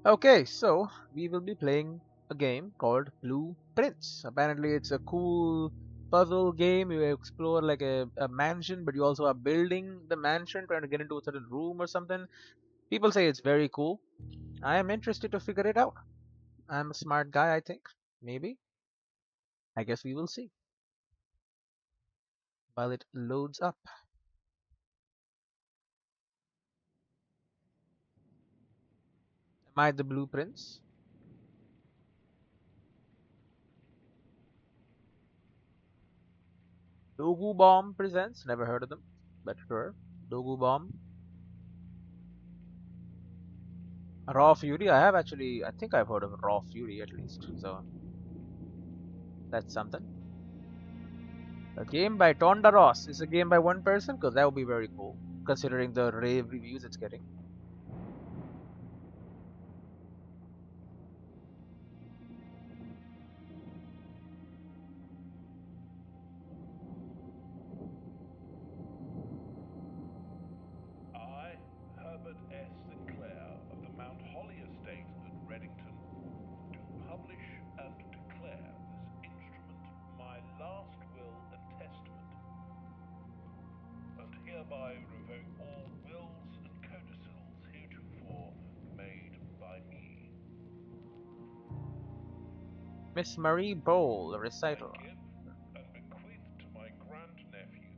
Okay, so we will be playing a game called Blueprints. Apparently, it's a cool puzzle game. You explore like a mansion, but you also are building the mansion, trying to get into a certain room or something. People say it's very cool. I am interested to figure it out. I'm a smart guy, I think. Maybe. I guess we will see while it loads up. Am I the Blueprints? Dogu Bomb presents. Never heard of them, but sure. Dogu Bomb. Raw Fury. I have actually. I think I've heard of Raw Fury at least. So that's something. A game by Tonda Ross is a game by one person because that would be very cool considering the rave reviews it's getting. I, Herbert S. Sinclair of the Mount Holly Estate at Reddington, do publish and declare this instrument my last will and testament, and hereby revoke all wills and codicils heretofore made by me. Miss Marie Bowl, a I recital. give and bequeath to my grandnephew,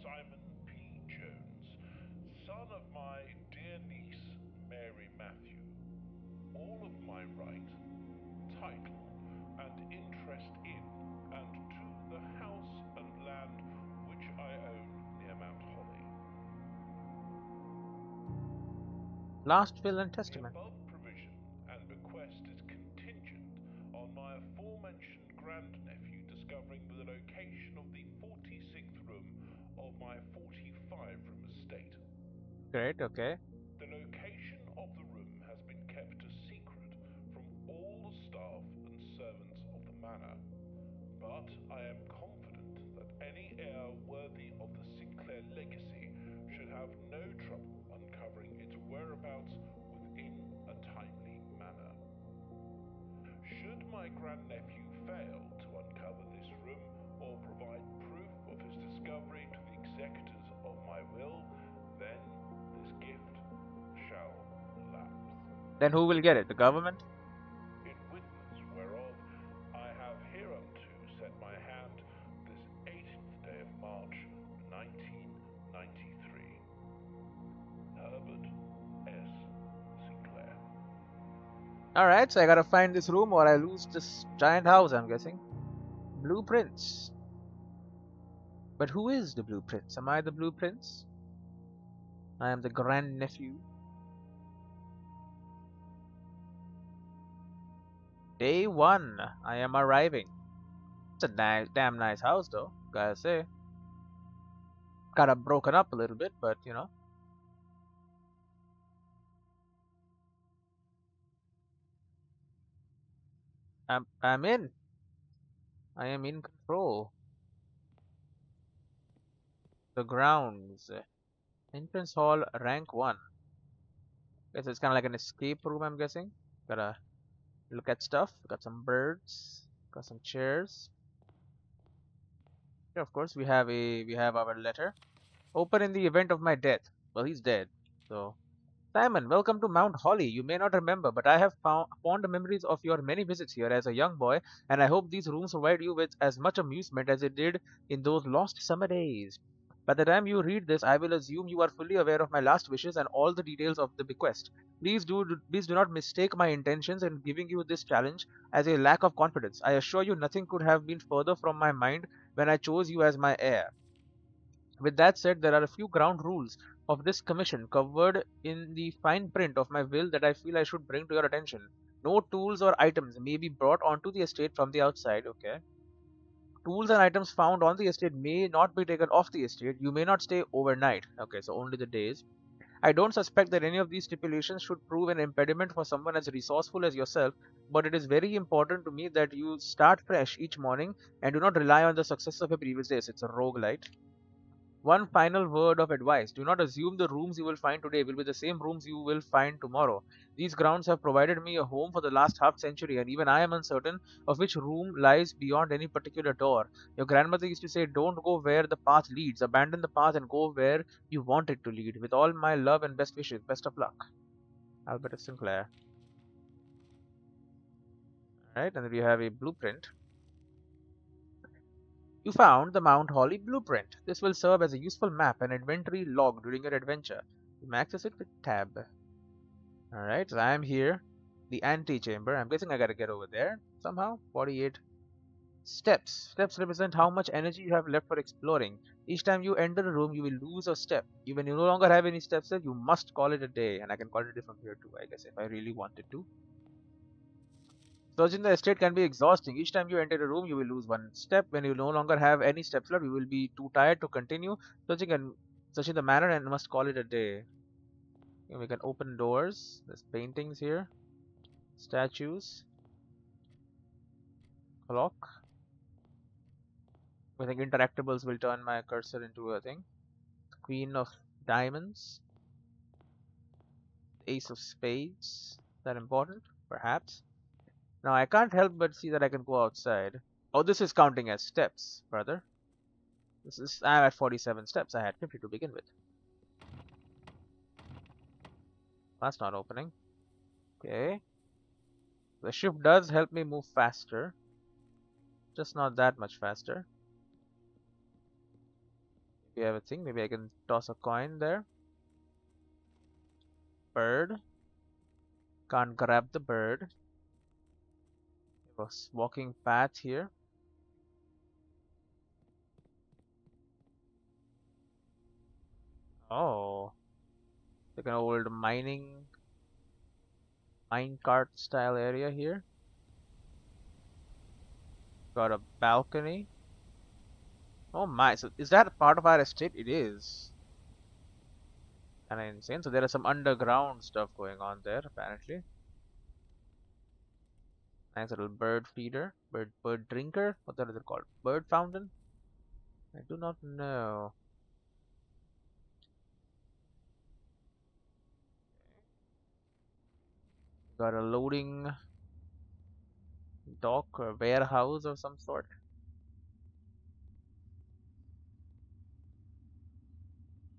Simon P. Jones, son of my dear niece, Mary Matthew, all of my right, title, and interest in and to the house and land which I own near Mount Holly. Last will and The testament. above provision and bequest is contingent on my aforementioned grandnephew discovering the location of the 46th room of my 45-room estate. Great, okay. The location of the room has been kept a secret from all the staff and servants of the manor, but I am confident that any heir worthy of the Sinclair legacy should have no trouble uncovering its whereabouts within a timely manner. Should my grandnephew fail to uncover this room or provide proof of his discovery to the executors of my will, then this gift shall lapse. Then who will get it? The government? In witness whereof I have hereunto set my hand this 18th day of March, 1993. Herbert S. Sinclair. Alright, so I gotta find this room or I lose this giant house, I'm guessing. Blueprints. But who is the Blueprints? Am I the Blueprints? I am the grandnephew. Day 1. I am arriving. It's a damn nice house though, gotta say. Kinda broken up a little bit, but you know. I'm in. I am in control. The grounds. Entrance hall, rank 1. Guess it's kind of like an escape room, I'm guessing. Gotta look at stuff. Got some birds. Got some chairs. Yeah, of course, we have our letter. Open in the event of my death. Well, he's dead. So, Simon, welcome to Mount Holly. You may not remember, but I have fond memories of your many visits here as a young boy, and I hope these rooms provide you with as much amusement as it did in those lost summer days. By the time you read this, I will assume you are fully aware of my last wishes and all the details of the bequest. Please do not mistake my intentions in giving you this challenge as a lack of confidence. I assure you nothing could have been further from my mind when I chose you as my heir. With that said, there are a few ground rules of this commission covered in the fine print of my will that I feel I should bring to your attention. No tools or items may be brought onto the estate from the outside, okay? Tools and items found on the estate may not be taken off the estate. You may not stay overnight, okay, so only the days. I don't suspect that any of these stipulations should prove an impediment for someone as resourceful as yourself, but it is very important to me that you start fresh each morning and do not rely on the success of a previous days. It's a roguelite. One final word of advice. Do not assume the rooms you will find today will be the same rooms you will find tomorrow. These grounds have provided me a home for the last half century, and even I am uncertain of which room lies beyond any particular door. Your grandmother used to say, don't go where the path leads. Abandon the path and go where you want it to lead. With all my love and best wishes. Best of luck. Albert F. Sinclair. Alright, and then we have a blueprint. You found the Mount Holly blueprint. This will serve as a useful map and inventory log during your adventure. You may access it with tab. Alright, so I am here. The antechamber. I'm guessing I gotta get over there somehow. 48 steps. Steps represent how much energy you have left for exploring. Each time you enter a room, you will lose a step. Even you no longer have any steps left, you must call it a day. And I can call it a day from here too, I guess, if I really wanted to. Searching the estate can be exhausting. Each time you enter a room, you will lose one step. When you no longer have any steps left, you will be too tired to continue searching the manor and must call it a day. Okay, we can open doors. There's paintings here, statues, clock. I think interactables will turn my cursor into a thing. Queen of diamonds, ace of spades. Is that important? Perhaps. Now I can't help but see that I can go outside. Oh, this is counting as steps, brother. I'm at 47 steps. I had 50 to begin with. That's not opening. Okay. The shift does help me move faster. Just not that much faster. We have a thing. Maybe I can toss a coin there. Bird. Can't grab the bird. We have a walking path here. Oh. Like an old minecart style area here. Got a balcony. Oh my, so is that a part of our estate? It is. Kinda insane. So there is some underground stuff going on there, apparently. Nice little bird feeder. Bird drinker? What is it called? Bird fountain? I do not know. Got a loading dock or warehouse of some sort.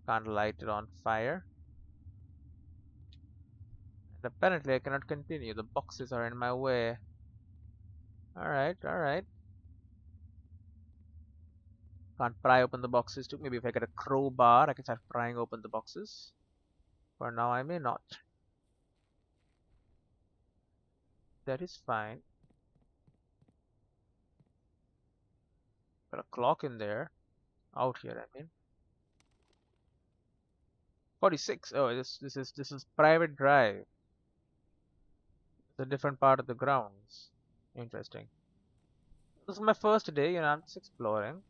Can't light it on fire. And apparently I cannot continue. The boxes are in my way. Alright, alright. Can't pry open the boxes too. Maybe if I get a crowbar, I can start prying open the boxes. For now, I may not. That is fine. Got a clock in there. Out here, I mean. 46. Oh, this is private drive. It's a different part of the grounds. Interesting. This is my first day, I'm just exploring.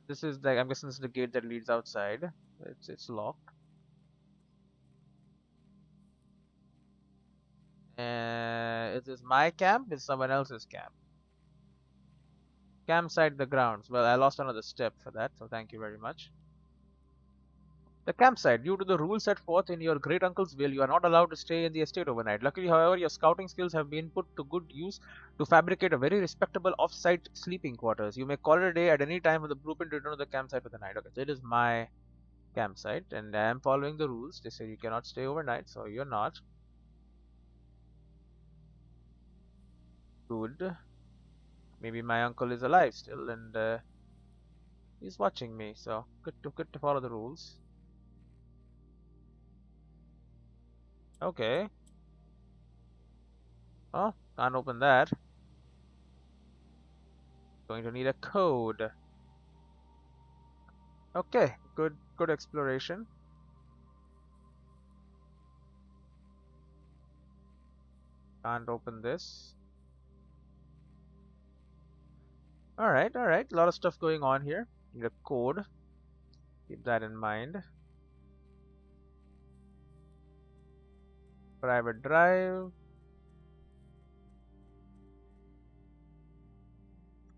This is like, I'm guessing this is the gate that leads outside. It's locked. Is this my camp? Is someone else's camp? Campsite the grounds. Well, I lost another step for that, so thank you very much. The campsite. Due to the rules set forth in your great uncle's will, you are not allowed to stay in the estate overnight. Luckily, however, your scouting skills have been put to good use to fabricate a very respectable off-site sleeping quarters. You may call it a day at any time with the blueprint to return to the campsite for the night. Okay, so it is my campsite, and I am following the rules. They say you cannot stay overnight, so you're not. Good. Maybe my uncle is alive still, and he's watching me. So good to follow the rules. Okay. Oh, can't open that. Going to need a code. Okay, good exploration. Can't open this. Alright, alright. A lot of stuff going on here. Need a code. Keep that in mind. Private drive.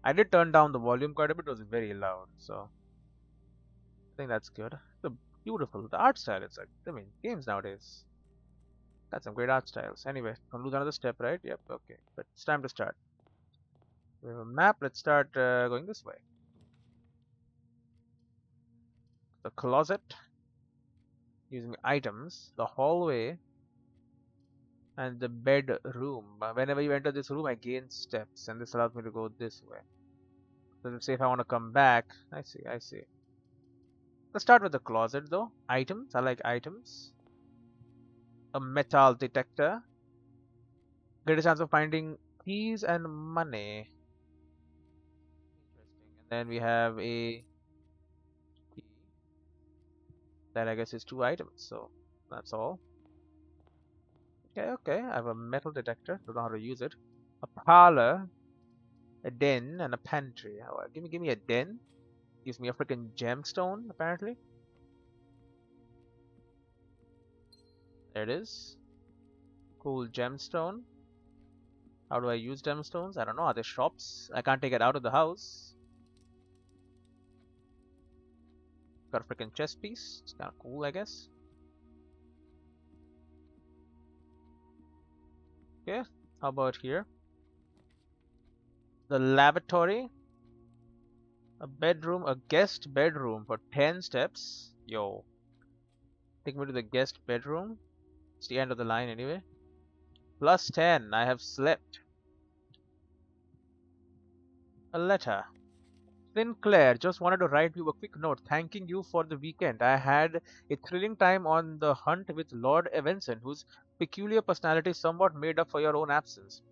I did turn down the volume quite a bit. It was very loud, so I think that's good. It's beautiful. The art style. It's like I mean, games nowadays got some great art styles. Anyway, gonna lose another step, right? Yep. Okay, but it's time to start. We have a map. Let's start going this way. The closet using items. The hallway and the bedroom. Whenever you enter this room, I gain steps, and this allows me to go this way. So let's say if I want to come back, I see, I see. Let's start with the closet though. Items, I like items. A metal detector. Greater chance of finding keys and money. Interesting. And then we have a key that I guess is two items. So that's all. Okay, okay. I have a metal detector. Don't know how to use it. A parlor, a den, and a pantry. Oh, give me a den. Gives me a freaking gemstone, apparently. There it is. Cool gemstone. How do I use gemstones? I don't know. Are there shops? I can't take it out of the house. Got a freaking chest piece. It's kind of cool, I guess. Okay. How about here? The lavatory. A bedroom. A guest bedroom for 10 steps. Yo. Take me to the guest bedroom. It's the end of the line anyway. Plus 10. I have slept. A letter. Sinclair, just wanted to write you a quick note thanking you for the weekend. I had a thrilling time on the hunt with Lord Evenson, whose peculiar personality somewhat made up for your own absence.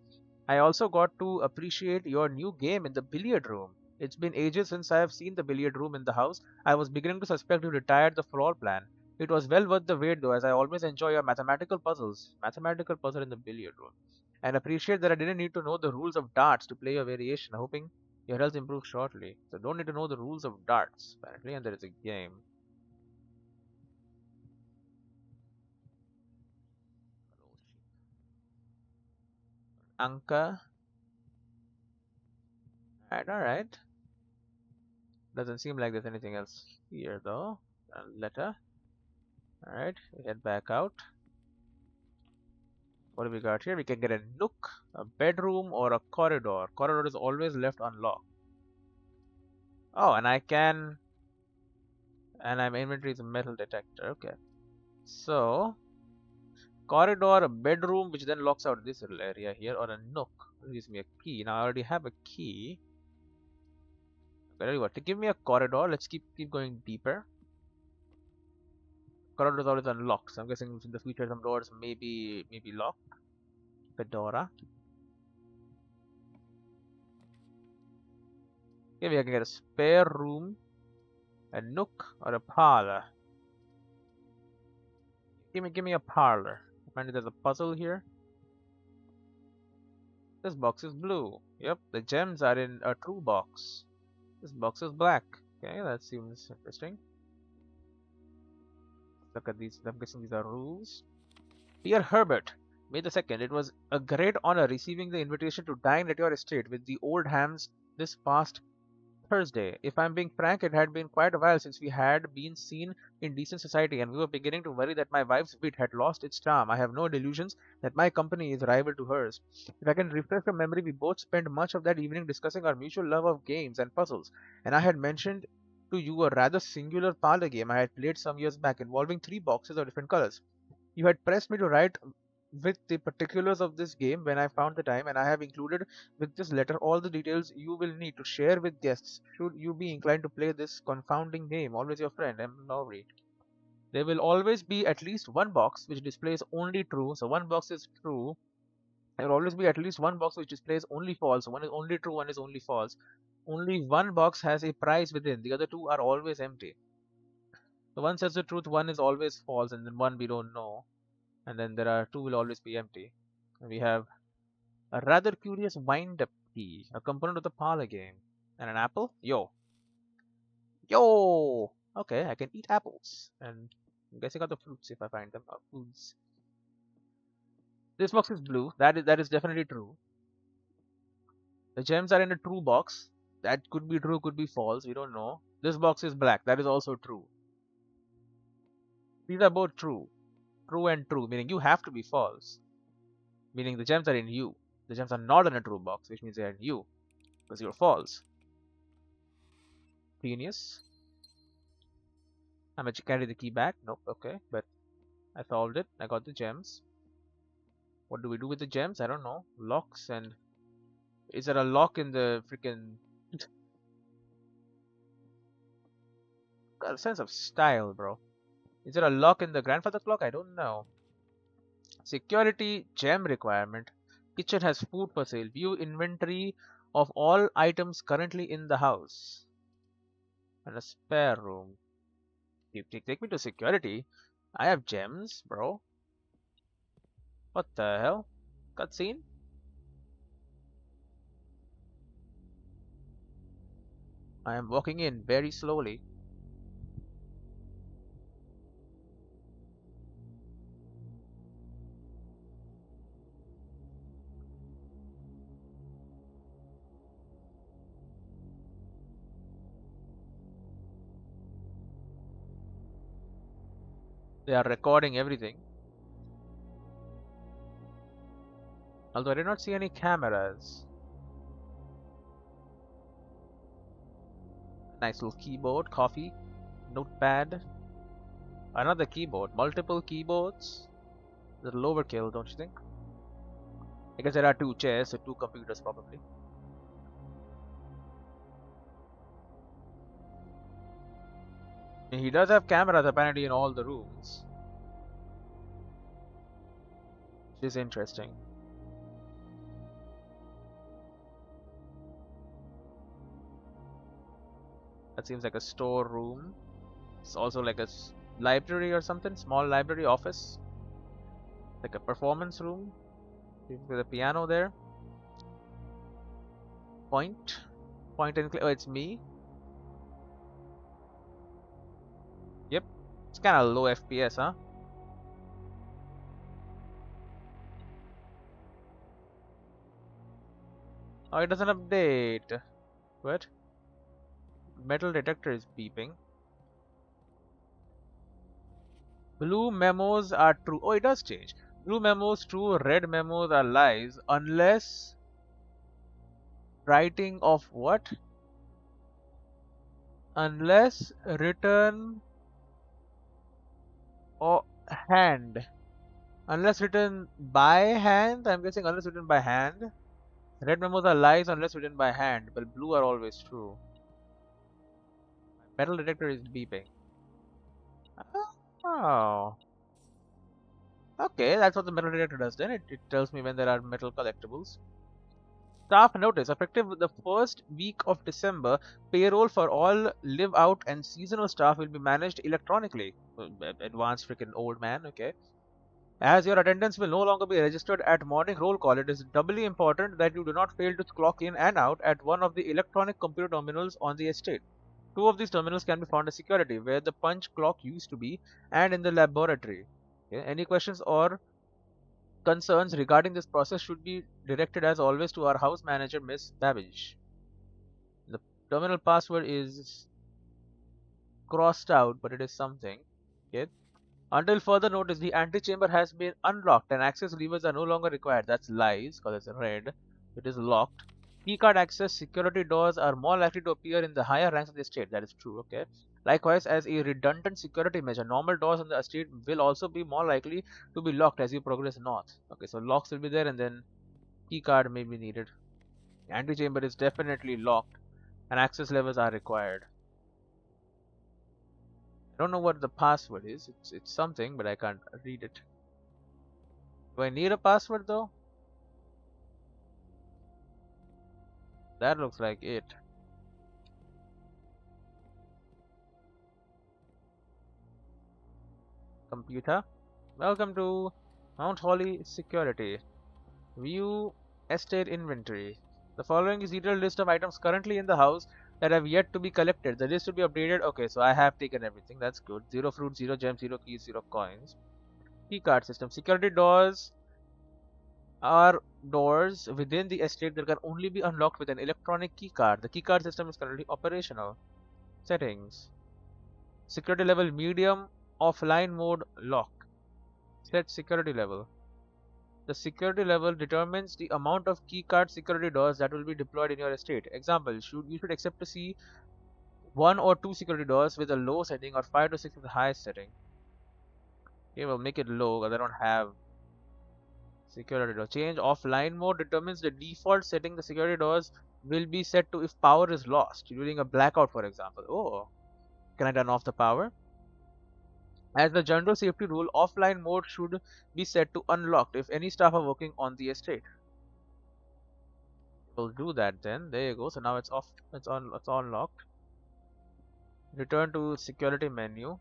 I also got to appreciate your new game in the billiard room. It's been ages since I have seen the billiard room in the house. I was beginning to suspect you retired the floor plan. It was well worth the wait though, as I always enjoy your mathematical puzzles. Mathematical puzzle in the billiard room. And appreciate that I didn't need to know the rules of darts to play your variation, hoping your health improves shortly. So don't need to know the rules of darts, apparently, and there is a game. Anka. Alright. Doesn't seem like there's anything else here though. A letter. Alright, we head back out. What do we got here? We can get a nook, a bedroom, or a corridor. Corridor is always left unlocked. Oh, and I can... And I'm inventory is a metal detector. Okay. So, corridor, a bedroom, which then locks out this little area here, or a nook. It gives me a key. Now I already have a key. Very good. To give me a corridor, let's keep going deeper. Corridor is always unlocked, so I'm guessing in the future some doors maybe locked. Fedora. Okay, we can get a spare room, a nook, or a parlor. Give me a parlor. Apparently there's a puzzle here. This box is blue. Yep, the gems are in a true box. This box is black. Okay, that seems interesting. Look at these. I'm guessing these are rules. Dear Herbert, May the 2nd, it was a great honor receiving the invitation to dine at your estate with the old hams this past Thursday. If I'm being frank, it had been quite a while since we had been seen in decent society, and we were beginning to worry that my wife's wit had lost its charm. I have no delusions that my company is rival to hers. If I can refresh your memory, we both spent much of that evening discussing our mutual love of games and puzzles, and I had mentioned to you a rather singular parlor game I had played some years back involving three boxes of different colors. You had pressed me to write with the particulars of this game when I found the time, and I have included with this letter all the details you will need to share with guests should you be inclined to play this confounding game. Always your friend, M. Lowry. There will always be at least one box which displays only true, so one box is true. There will always be at least one box which displays only false, so one is only true, one is only false. Only one box has a prize within, the other two are always empty. So one says the truth, one is always false, and then one we don't know. And then there are two will always be empty. And we have a rather curious wind-up key, a component of the parlor game. And an apple? Yo. Yo! Okay, I can eat apples. And I'm guessing out the fruits if I find them. Foods. This box is blue. That is definitely true. The gems are in a true box. That could be true, could be false. We don't know. This box is black. That is also true. These are both true. True and true, meaning you have to be false. Meaning the gems are in you. The gems are not in a true box, which means they are in you. Because you're false. Genius. I'm going to carry the key back. Nope, okay. But I solved it. I got the gems. What do we do with the gems? I don't know. Locks and... Is there a lock in the freaking... Got a sense of style, bro. Is there a lock in the grandfather clock? I don't know. Security gem requirement. Kitchen has food for sale. View inventory of all items currently in the house. And a spare room. Take me to security. I have gems, bro. What the hell? Cutscene? I am walking in very slowly. They are recording everything. Although I did not see any cameras. Nice little keyboard, coffee, notepad. Another keyboard, multiple keyboards. A little overkill, don't you think? I guess there are 2 chairs, so 2 computers probably. He does have cameras apparently in all the rooms. Which is interesting. That seems like a storeroom. It's also like a library or something. Small library office. Like a performance room. With a piano there. Point and click. Oh, it's me. Yep. It's kind of low FPS, huh? Oh, it doesn't update. What? Metal detector is beeping. Blue memos are true. Oh, it does change. Blue memos true, red memos are lies unless writing of what? Unless written or hand. Unless written by hand. I'm guessing unless written by hand. Red memos are lies unless written by hand, but blue are always true. Metal detector is beeping. Oh. Okay, that's what the metal detector does then. It tells me when there are metal collectibles. Staff notice, effective the first week of December, payroll for all live out and seasonal staff will be managed electronically. Advanced freaking old man, okay. As your attendance will no longer be registered at morning roll call, it is doubly important that you do not fail to clock in and out at one of the electronic computer terminals on the estate. 2 of these terminals can be found as security, where the punch clock used to be, and in the laboratory. Okay. Any questions or concerns regarding this process should be directed as always to our house manager, Miss Babbage. The terminal password is crossed out, but it is something. Okay. Until further notice, the antechamber has been unlocked and access levers are no longer required. That's lies, because it's red. It is locked. Keycard access security doors are more likely to appear in the higher ranks of the estate. That is true, okay. Likewise, as a redundant security measure, normal doors on the estate will also be more likely to be locked as you progress north. Okay, so locks will be there and then keycard may be needed. Antechamber is definitely locked and access levers are required. I don't know what the password is. It's something, but I can't read it. Do I need a password though? That looks like it. Computer. Welcome to Mount Holly Security. View estate inventory. The following is detailed list of items currently in the house that have yet to be collected. The list will be updated. Okay, so I have taken everything. That's good. 0 fruit, 0 gems, 0 keys, 0 coins. Key card system. Security doors are doors within the estate that can only be unlocked with an electronic keycard. The keycard system is currently operational. Settings. Security level medium, offline mode lock. Set security level. The security level determines the amount of keycard security doors that will be deployed in your estate. Example, you should accept to see one or two security doors with a low setting or 5 to 6 with the highest setting. Okay, we'll make it low because I don't have security door. Change offline mode determines the default setting the security doors will be set to if power is lost during a blackout, for example. Oh, can I turn off the power? As the general safety rule, offline mode should be set to unlocked if any staff are working on the estate. We'll do that then. There you go. So now it's off. It's on. It's unlocked. Return to security menu.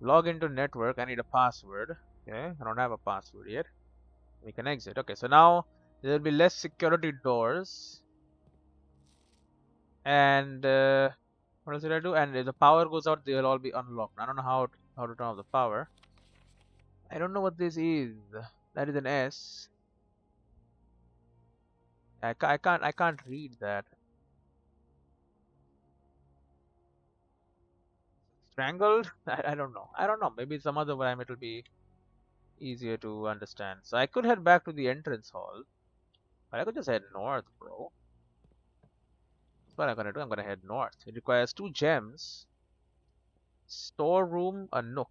Log into network. I need a password. Okay, I don't have a password yet. We can exit. Okay, so now there will be less security doors. And what else did I do? And if the power goes out, they will all be unlocked. I don't know how to turn off the power. I don't know what this is. That is an S. I can't read that. Strangled? I don't know. I don't know. Maybe some other time it'll be easier to understand. So I could head back to the entrance hall, but I could just head north, bro. That's what I'm gonna do. I'm gonna head north. It requires 2 gems, storeroom, a nook.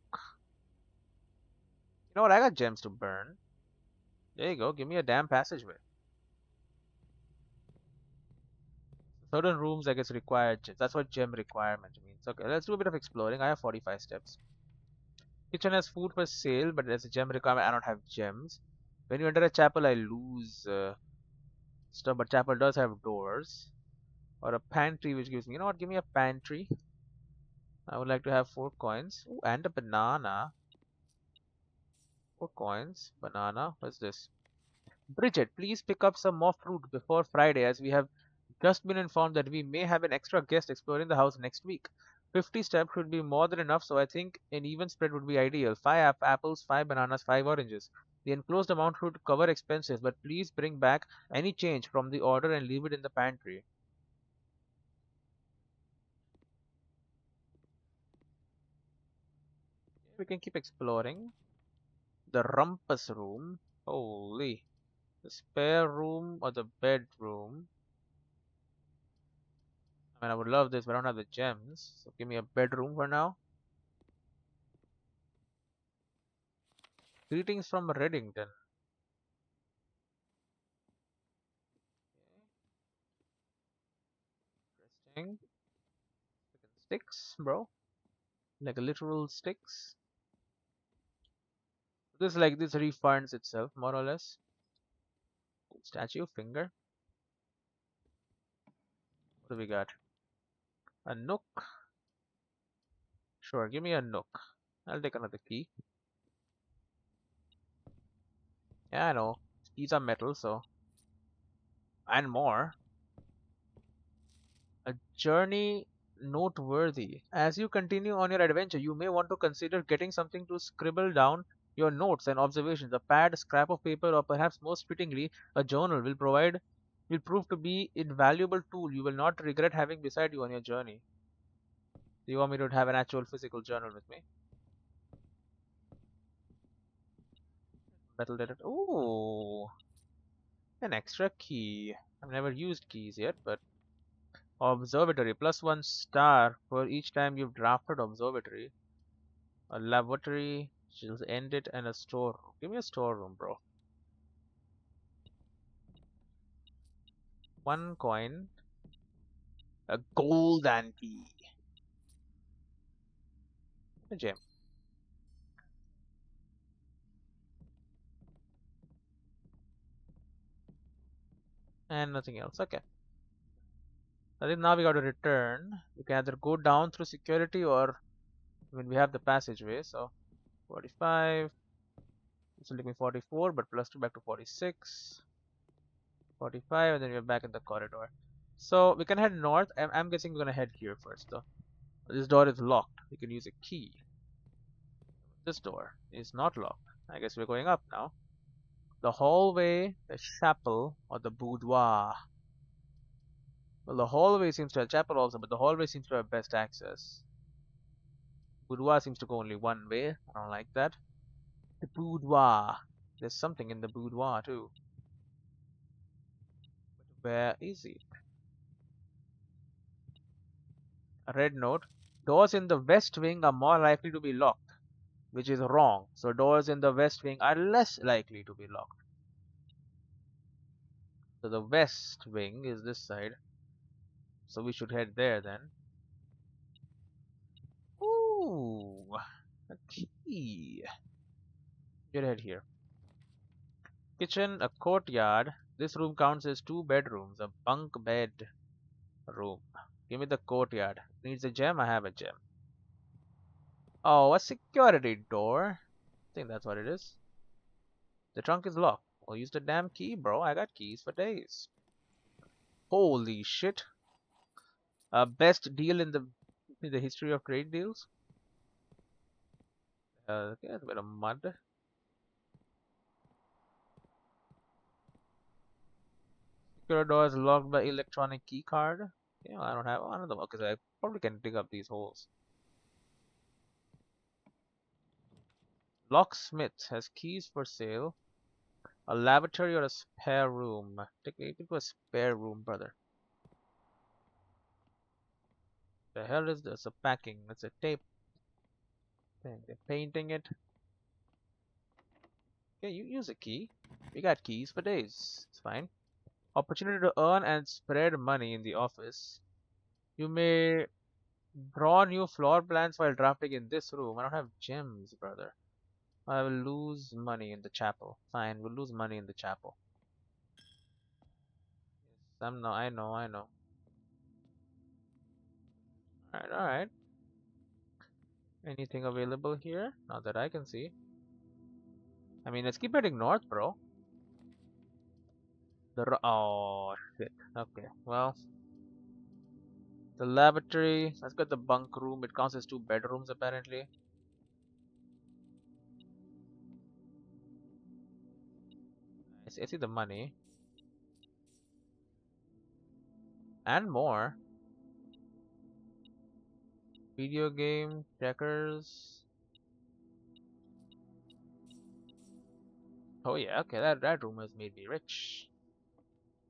You know what? I got gems to burn. There you go. Give me a damn passageway. Certain rooms, I guess, require gems. That's what gem requirement means. Okay, let's do a bit of exploring. I have 45 steps. Kitchen has food for sale, but there's a gem requirement. I don't have gems. When you enter a chapel, I lose stuff, but chapel does have doors. Or a pantry, which gives me, you know what, give me a pantry. I would like to have 4 coins. Ooh, and a banana. 4 coins. Banana. What's this? Bridget, please pick up some more fruit before Friday, as we have just been informed that we may have an extra guest exploring the house next week. 50 steps should be more than enough, so I think an even spread would be ideal. 5 apples, 5 bananas, 5 oranges. The enclosed amount should cover expenses, but please bring back any change from the order and leave it in the pantry. We can keep exploring. The rumpus room. Holy. The spare room or the bedroom. I mean, I would love this, but I don't have the gems. So give me a bedroom for now. Greetings from Reddington. Interesting. Sticks, bro. Like a literal sticks. This refunds itself, more or less. Statue, finger. What do we got? A nook. Sure, give me a nook. I'll take another key. Yeah, I know. Keys are metal, so. And more. A journey noteworthy. As you continue on your adventure, you may want to consider getting something to scribble down your notes and observations. A pad, scrap of paper, or perhaps most fittingly, a journal will prove to be invaluable tool you will not regret having beside you on your journey. Do you want me to have an actual physical journal with me? Metal detector. Ooh, an extra key. I've never used keys yet, but observatory +1 star for each time you've drafted observatory. A laboratory, she'll end it, and a storeroom. Give me a storeroom, bro. 1 coin, a golden key, a gem, and nothing else. Okay. I think now we got to return. We can either go down through security or when we have the passageway. So 45. This will take me 44, but +2 back to 46. 45, and then we're back in the corridor. So we can head north. I'm guessing we're gonna head here first, though. This door is locked. We can use a key. This door is not locked. I guess we're going up now. The hallway, the chapel, or the boudoir? Well, the hallway seems to have chapel also, but the hallway seems to have best access. Boudoir seems to go only one way. I don't like that. The boudoir. There's something in the boudoir too. Where is it? A red note. Doors in the west wing are more likely to be locked, which is wrong. So doors in the west wing are less likely to be locked. So the west wing is this side. So we should head there then. Ooh, a key. Should head here. Kitchen, a courtyard. This room counts as two bedrooms, a bunk bed room. Give me the courtyard. Needs a gem? I have a gem. Oh, a security door. I think that's what it is. The trunk is locked. Well, use the damn key, bro. I got keys for days. Holy shit. Best deal in the history of trade deals. Okay, that's a bit of mud. Secure door is locked by electronic key card. Yeah, I don't have one of them because I probably can dig up these holes. Locksmith has keys for sale. A lavatory or a spare room. Take it to a spare room, brother. The hell is this? A packing. It's a tape thing. They're painting it. Yeah, you use a key. We got keys for days. It's fine. Opportunity to earn and spread money in the office. You may draw new floor plans while drafting in this room. I don't have gems, brother. I will lose money in the chapel. Fine, we'll lose money in the chapel. I know. Alright. Anything available here? Not that I can see. I mean, let's keep heading north, bro. Oh, shit. Okay, well, the lavatory. Let's get the bunk room. It counts as two bedrooms, apparently. I see the money. And more. Video game, checkers. Oh yeah, okay, that room has made me rich.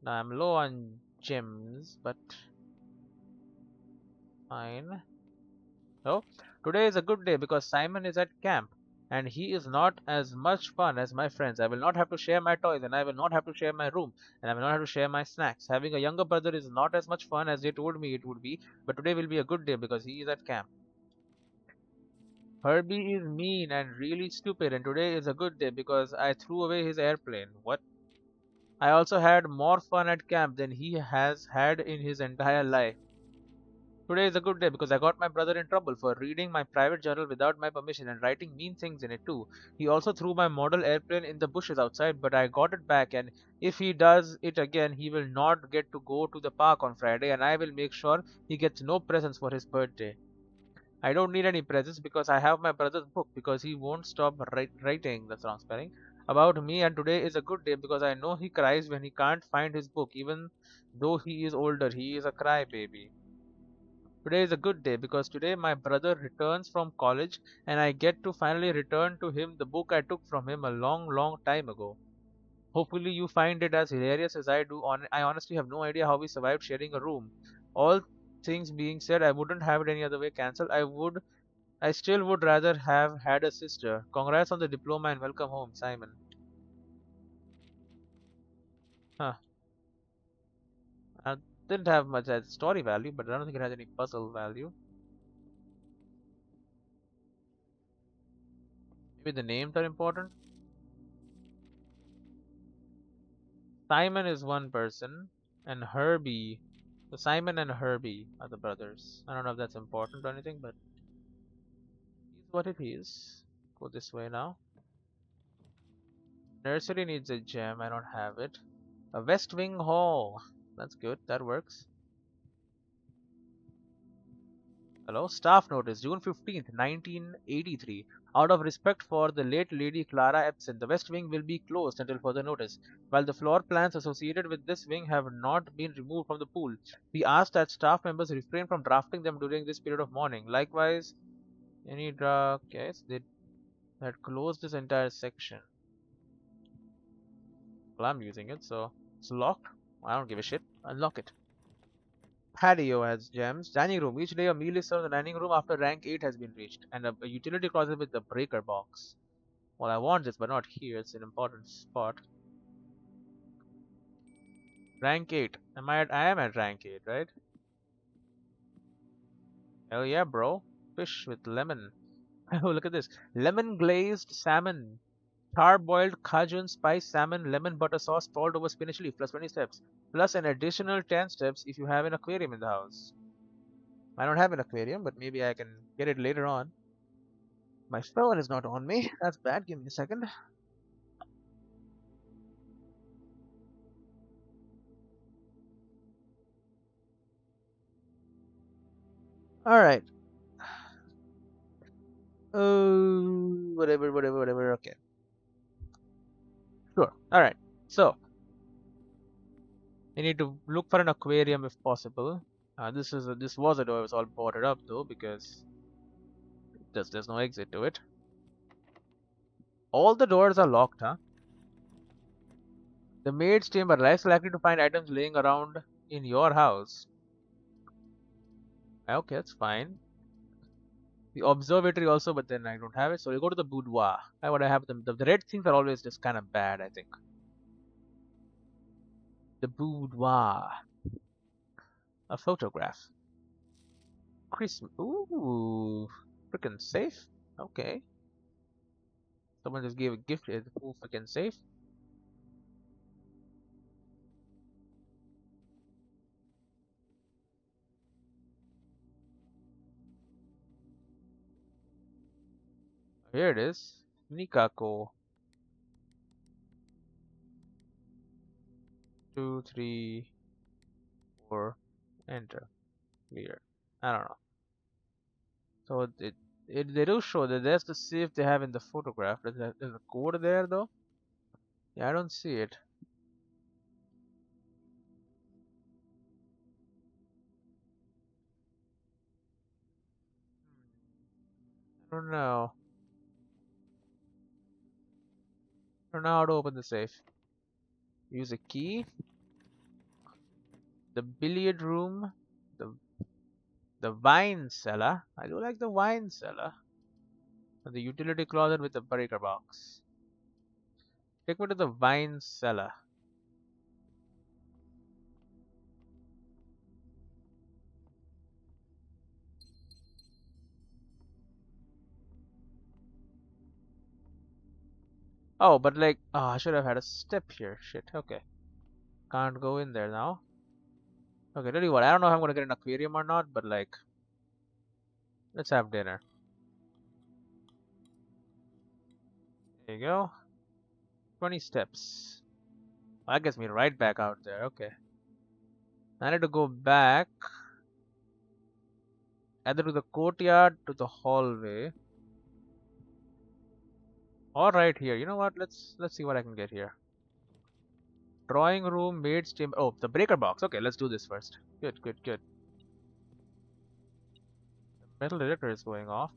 Now I'm low on gems, but fine. Oh, today is a good day because Simon is at camp and he is not as much fun as my friends. I will not have to share my toys and I will not have to share my room and I will not have to share my snacks. Having a younger brother is not as much fun as they told me it would be, but today will be a good day because he is at camp. Herbie is mean and really stupid and today is a good day because I threw away his airplane. What? I also had more fun at camp than he has had in his entire life. Today is a good day because I got my brother in trouble for reading my private journal without my permission and writing mean things in it too. He also threw my model airplane in the bushes outside, but I got it back and if he does it again, he will not get to go to the park on Friday and I will make sure he gets no presents for his birthday. I don't need any presents because I have my brother's book because he won't stop writing, that's wrong spelling, about me and today is a good day because I know he cries when he can't find his book even though he is older. He is a crybaby. Today is a good day because today my brother returns from college and I get to finally return to him the book I took from him a long time ago. Hopefully you find it as hilarious as I do. I honestly have no idea how we survived sharing a room. All things being said, I wouldn't have it any other way cancelled. I still would rather have had a sister. Congrats on the diploma and welcome home, Simon. Huh. I didn't have much as story value, but I don't think it has any puzzle value. Maybe the names are important. Simon is one person, and Herbie. So Simon and Herbie are the brothers. I don't know if that's important or anything, but it's what it is. Go this way now. Nursery needs a gem. I don't have it. A West Wing Hall. That's good. That works. Hello, staff notice, June 15th, 1983. Out of respect for the late Lady Clara Epson, the West Wing will be closed until further notice. While the floor plans associated with this wing have not been removed from the pool, we ask that staff members refrain from drafting them during this period of mourning. Likewise, any draft, yes, they had closed this entire section. Well, I'm using it, so it's locked. I don't give a shit. Unlock it. Patio has gems. Dining room. Each day a meal is served in the dining room after rank 8 has been reached. And a utility closet with the breaker box. Well, I want this, but not here. It's an important spot. Rank 8. I am at rank 8, right? Hell yeah, bro. Fish with lemon. Oh, look at this. Lemon glazed salmon. Char-boiled Cajun spice salmon lemon butter sauce poured over spinach leaf plus 20 steps. Plus an additional 10 steps if you have an aquarium in the house. I don't have an aquarium, but maybe I can get it later on. My phone is not on me. That's bad. Give me a second. All right. Oh, whatever. Okay. Sure. All right. So, you need to look for an aquarium if possible. This was a door. It was all boarded up though because there's no exit to it. All the doors are locked, huh? The maid's chamber, less likely to find items laying around in your house. Okay, that's fine. The observatory also, but then I don't have it. So we go to the boudoir. Why would I have them? The red things are always just kind of bad, I think. The boudoir. A photograph. Christmas. Ooh. Freaking safe. Okay. Someone just gave a gift. It's a full freaking safe. Here it is. Nikako. 2, 3, 4. Enter. Clear. I don't know. So they do show that there's the safe they have in the photograph. There's a code there though. Yeah, I don't see it. I don't know. I don't know how to open the safe. Use a key. The billiard room. The the wine cellar. I do like the wine cellar. And the utility closet with the breaker box. Take me to the wine cellar. Oh, but like, oh, I should have had a step here. Shit. Okay. Can't go in there now. Okay, tell you what, I don't know if I'm gonna get an aquarium or not, but like, let's have dinner. There you go. 20 steps. That gets me right back out there. Okay. I need to go back either to the courtyard to the hallway or right here. You know what? Let's see what I can get here. Drawing room, maid's chamber. Oh, the breaker box. Okay, let's do this first. Good. The metal detector is going off.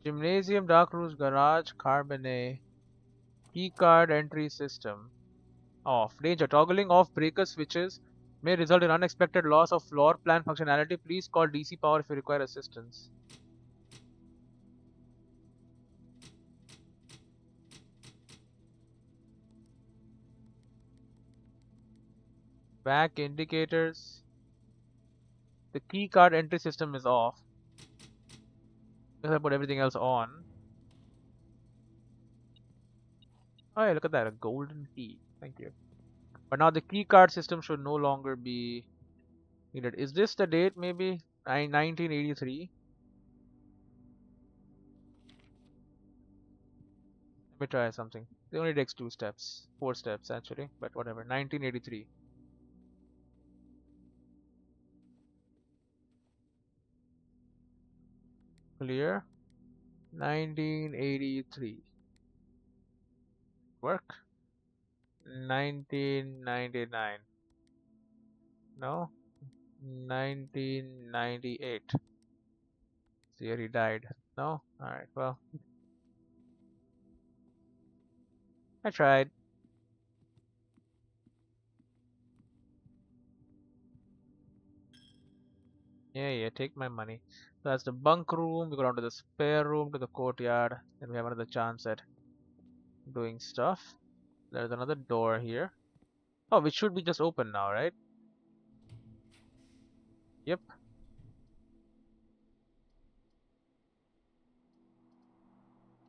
Gymnasium, dark rooms, garage, carbonate, keycard entry system. Off. Danger. Toggling off breaker switches may result in unexpected loss of floor plan functionality. Please call DC power if you require assistance. Back indicators. The key card entry system is off. Because I put everything else on. Oh, yeah, look at that. A golden key. Thank you. But now the key card system should no longer be needed. Is this the date maybe? 1983? Let me try something. It only takes 2 steps. 4 steps actually. But whatever. 1983. clear. 1983. Work. 1999. No. 1998. See, he died. No? Alright, well, I tried. Yeah, yeah, take my money. So that's the bunk room. We go down to the spare room, to the courtyard. Then we have another chance at doing stuff. There's another door here. Oh, which should be just open now, right? Yep.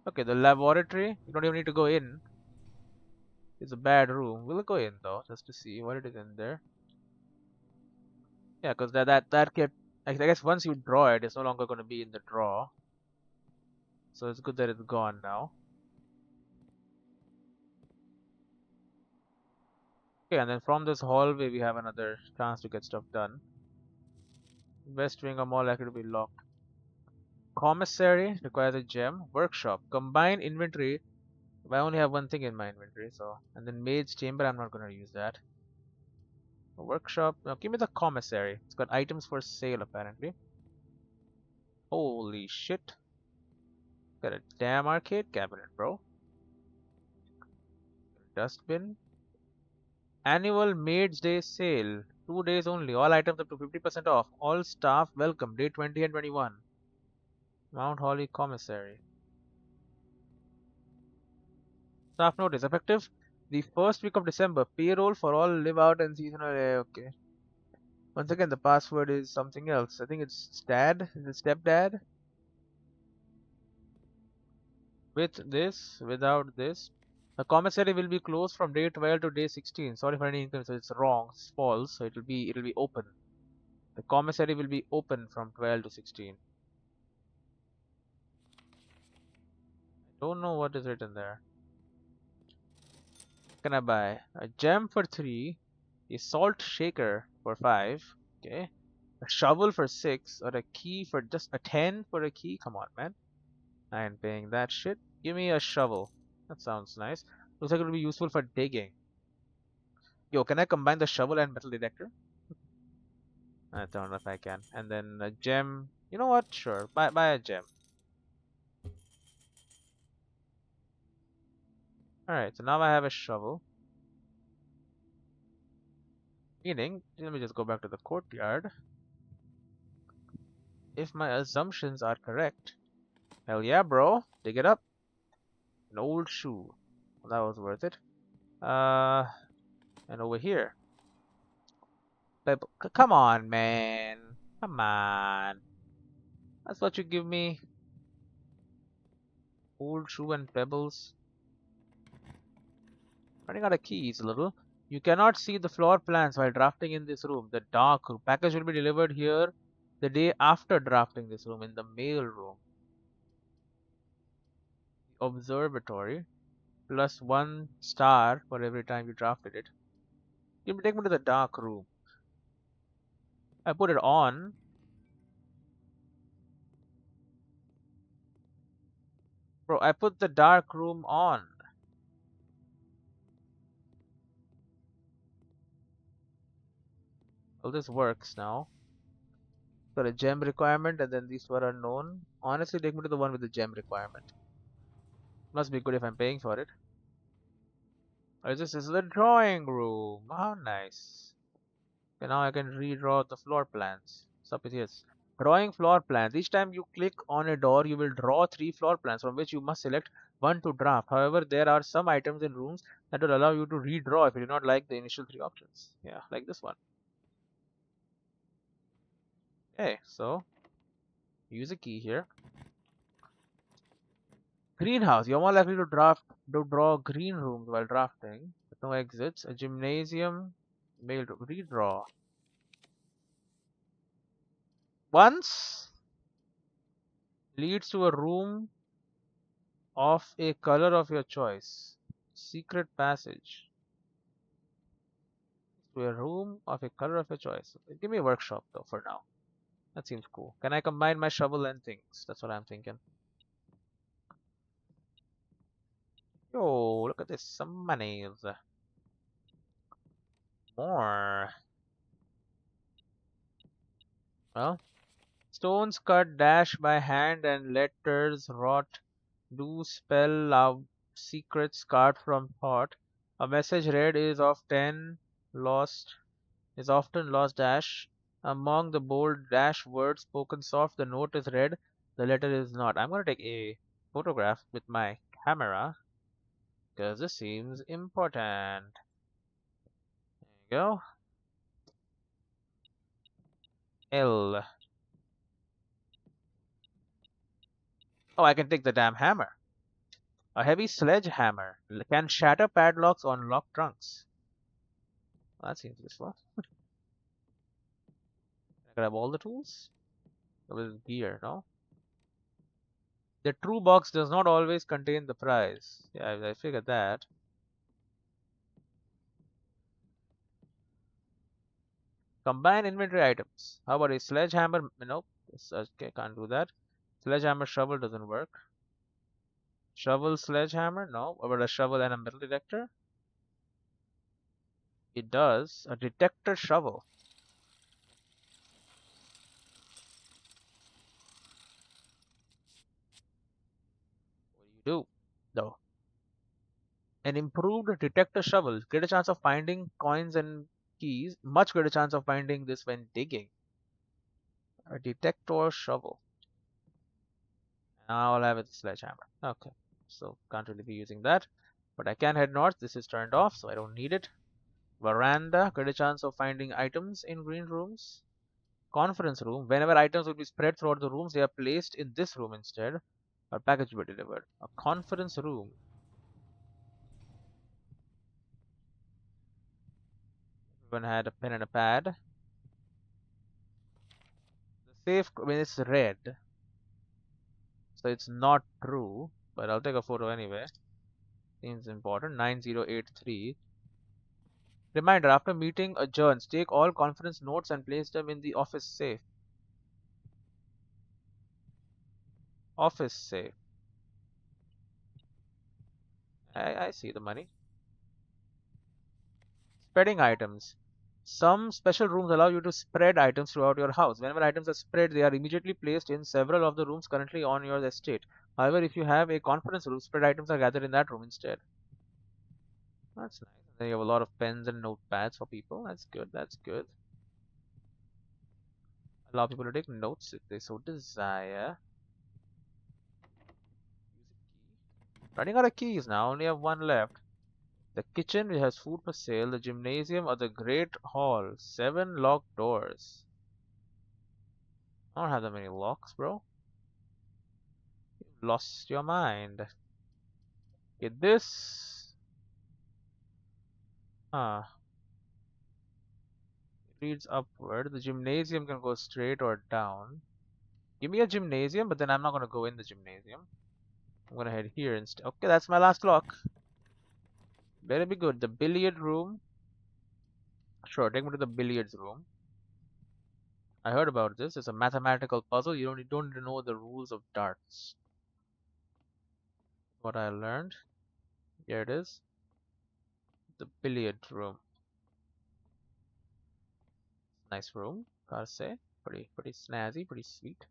Okay, the laboratory. You don't even need to go in. It's a bad room. We'll go in though, just to see what it is in there. Yeah, because that kept. I guess once you draw it, it's no longer going to be in the draw. So it's good that it's gone now. Okay, and then from this hallway, we have another chance to get stuff done. West wing are more likely to be locked. Commissary requires a gem. Workshop. Combine inventory. I only have one thing in my inventory, so. And then maid's chamber, I'm not going to use that. Workshop. Now, give me the commissary. It's got items for sale, apparently. Holy shit. Got a damn arcade cabinet, bro. Dustbin. Annual Maids Day sale. 2 days only. All items up to 50% off. All staff welcome. Day 20 and 21. Mount Holly Commissary. Staff notice. Effective the first week of December. Payroll for all live out and seasonal. Okay. Once again, the password is something else. I think it's dad. Is it stepdad? With this, without this. The commissary will be closed from day 12 to day 16. Sorry for any inconvenience. So it's wrong. It's false. So it'll be open. The commissary will be open from 12 to 16. Don't know what is written there. What can I buy? A gem for 3, a salt shaker for 5, okay, a shovel for 6, or a key for just a 10 for a key. Come on, man. I ain't paying that shit. Give me a shovel. That sounds nice. Looks like it'll be useful for digging. Yo, can I combine the shovel and metal detector? I don't know if I can. And then a gem. You know what? Sure. Buy a gem. Alright, so now I have a shovel. Meaning, let me just go back to the courtyard. If my assumptions are correct. Hell yeah, bro. Dig it up. An old shoe. Well, that was worth it. Uh, and over here. Come on, man. Come on. That's what you give me. Old shoe and pebbles. Running out of keys a little. You cannot see the floor plans while drafting in this room. The dark room. Package will be delivered here the day after drafting this room in the mail room. Observatory. Plus 1 star for every time you drafted it. Take me to the dark room. I put it on. Bro, I put the dark room on. Well, this works now. Got a gem requirement and then these were unknown. Honestly, take me to the one with the gem requirement. Must be good if I'm paying for it. Oh, this is the drawing room. How nice. Okay, now I can redraw the floor plans. Sup it is. Drawing floor plans. Each time you click on a door, you will draw 3 floor plans from which you must select one to draft. However, there are some items in rooms that will allow you to redraw if you do not like the initial 3 options. Yeah, like this one. Okay, so use a key here. Greenhouse. You're more likely to draw green rooms while drafting. With no exits. A gymnasium. Mail redraw. Once leads to a room of a color of your choice. Secret passage. To a room of a color of your choice. Give me a workshop though for now. That seems cool. Can I combine my shovel and things? That's what I'm thinking. Yo, look at this. Some monies. More. Well, stones cut dash by hand and letters wrought do spell out secrets carved from thought. A message read is of ten lost is often lost dash. Among the bold dash words spoken soft, the note is read, the letter is not. I'm gonna take a photograph with my camera because this seems important. There you go. L. Oh, I can take the damn hammer. A heavy sledgehammer can shatter padlocks on locked trunks. Well, that seems useful. I grab all the tools? With gear, no? The true box does not always contain the prize. Yeah, I figured that. Combine inventory items. How about a sledgehammer? Nope. Okay, can't do that. Sledgehammer shovel doesn't work. Shovel sledgehammer? No. What about a shovel and a metal detector? It does. A detector shovel. What do you do? No. An improved detector shovel. Greater chance of finding coins and keys. Much greater chance of finding this when digging. A detector shovel. Now I'll have a sledgehammer. Okay. So can't really be using that. But I can head north. This is turned off, so I don't need it. Veranda. Greater chance of finding items in green rooms. Conference room. Whenever items will be spread throughout the rooms, they are placed in this room instead. Or package will be delivered. A conference room. Everyone had a pen and a pad. The safe, I mean, it's red, so it's not true. But I'll take a photo anyway. Seems important. 9083. Reminder, after meeting adjourns, take all conference notes and place them in the office safe. Office safe. I see the money. Spreading items. Some special rooms allow you to spread items throughout your house. Whenever items are spread, they are immediately placed in several of the rooms currently on your estate. However, if you have a conference room, spread items are gathered in that room instead. That's nice. And then you have a lot of pens and notepads for people. That's good. That's good. Allow people to take notes if they so desire. Running out of keys now. Only have one left. The kitchen, which has food for sale. The gymnasium or the great hall. 7 locked doors. I don't have that many locks, bro. You've lost your mind. Get this. Huh. It reads upward. The gymnasium can go straight or down. Give me a gymnasium, but then I'm not gonna go in the gymnasium. I'm gonna head here instead. Okay, that's my last lock. Better be good. The billiard room. Sure, take me to the billiards room. I heard about this. It's a mathematical puzzle. You don't know the rules of darts. What I learned. Here it is. The billiard room. Nice room, gotta say. Pretty snazzy, pretty sweet.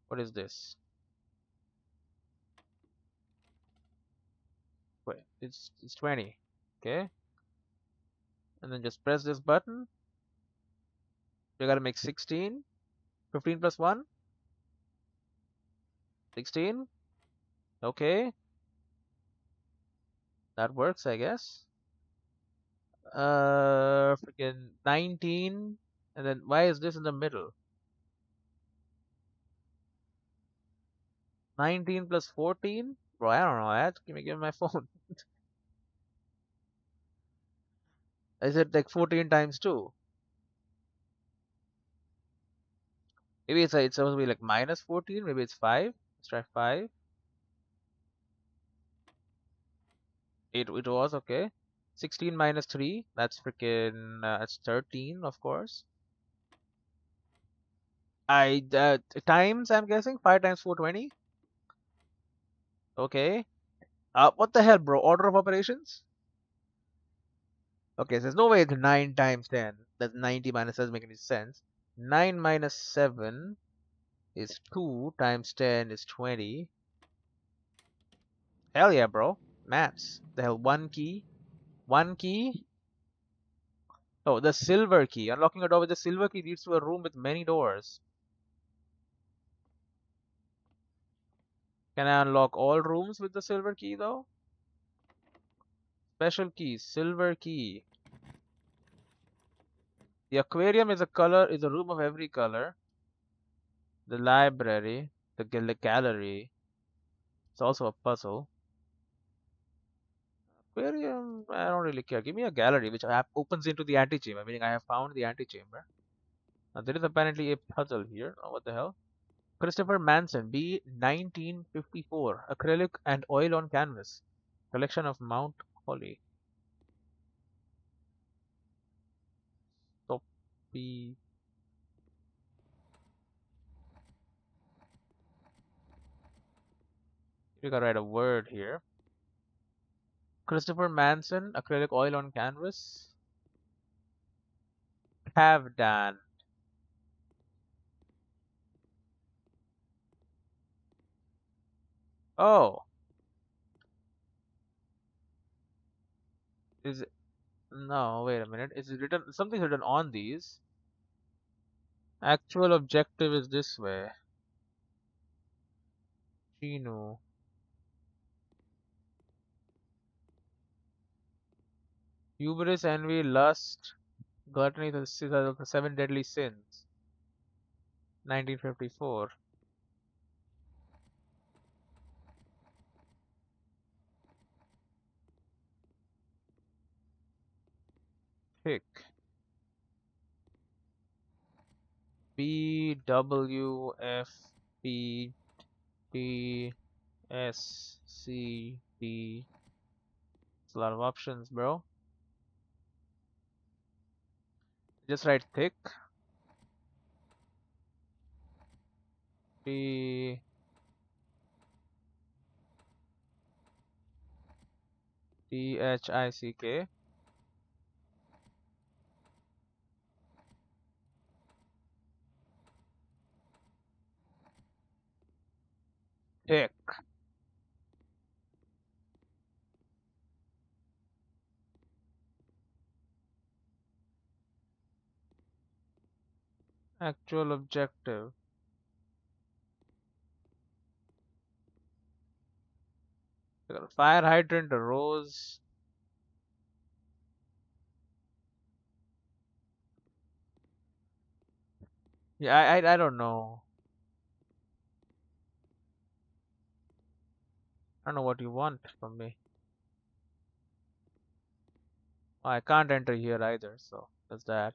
What is this? Wait, it's 20. Okay. And then just press this button. You gotta make 16. 15 plus 1. 16. Okay. That works, I guess. Freaking 19. And then why is this in the middle? 19 plus 14? Bro, I don't know that. Give me my phone. Is it like 14 times 2? Maybe it's supposed to be like minus 14. Maybe it's 5. Let's try 5. It was okay. 16 minus 3. That's freaking that's 13, of course. Times, I'm guessing 5 times 420. Okay. What the hell, bro? Order of operations? Okay, so there's no way it's 9 times 10. That's 90 minus doesn't make any sense. 9 minus 7 is 2 times 10 is 20. Hell yeah, bro. Maths. The hell, one key? One key? Oh, the silver key. Unlocking a door with the silver key leads to a room with many doors. Can I unlock all rooms with the silver key though? Special key, silver key. The aquarium is a room of every color. The library, the gallery. It's also a puzzle. Aquarium, I don't really care. Give me a gallery which opens into the antechamber, meaning I have found the antechamber. Now there is apparently a puzzle here. Oh, what the hell? Christopher Manson, B 1954. Acrylic and oil on canvas. Collection of Mount Holly. Soppy. You gotta write a word here. Christopher Manson, acrylic oil on canvas. Have done. Oh, is it? No, wait a minute. Is it written? Something's written on these. Actual objective is this way. Chino. Hubris, envy, lust, gluttony, the seven deadly sins. 1954. Pick. B W F P T S C D. It's a lot of options, bro. Just write thick. P T H I C K. Thick. Actual objective. Fire hydrant, a rose. Yeah, I don't know. I don't know what you want from me. Oh, I can't enter here either, so that's that.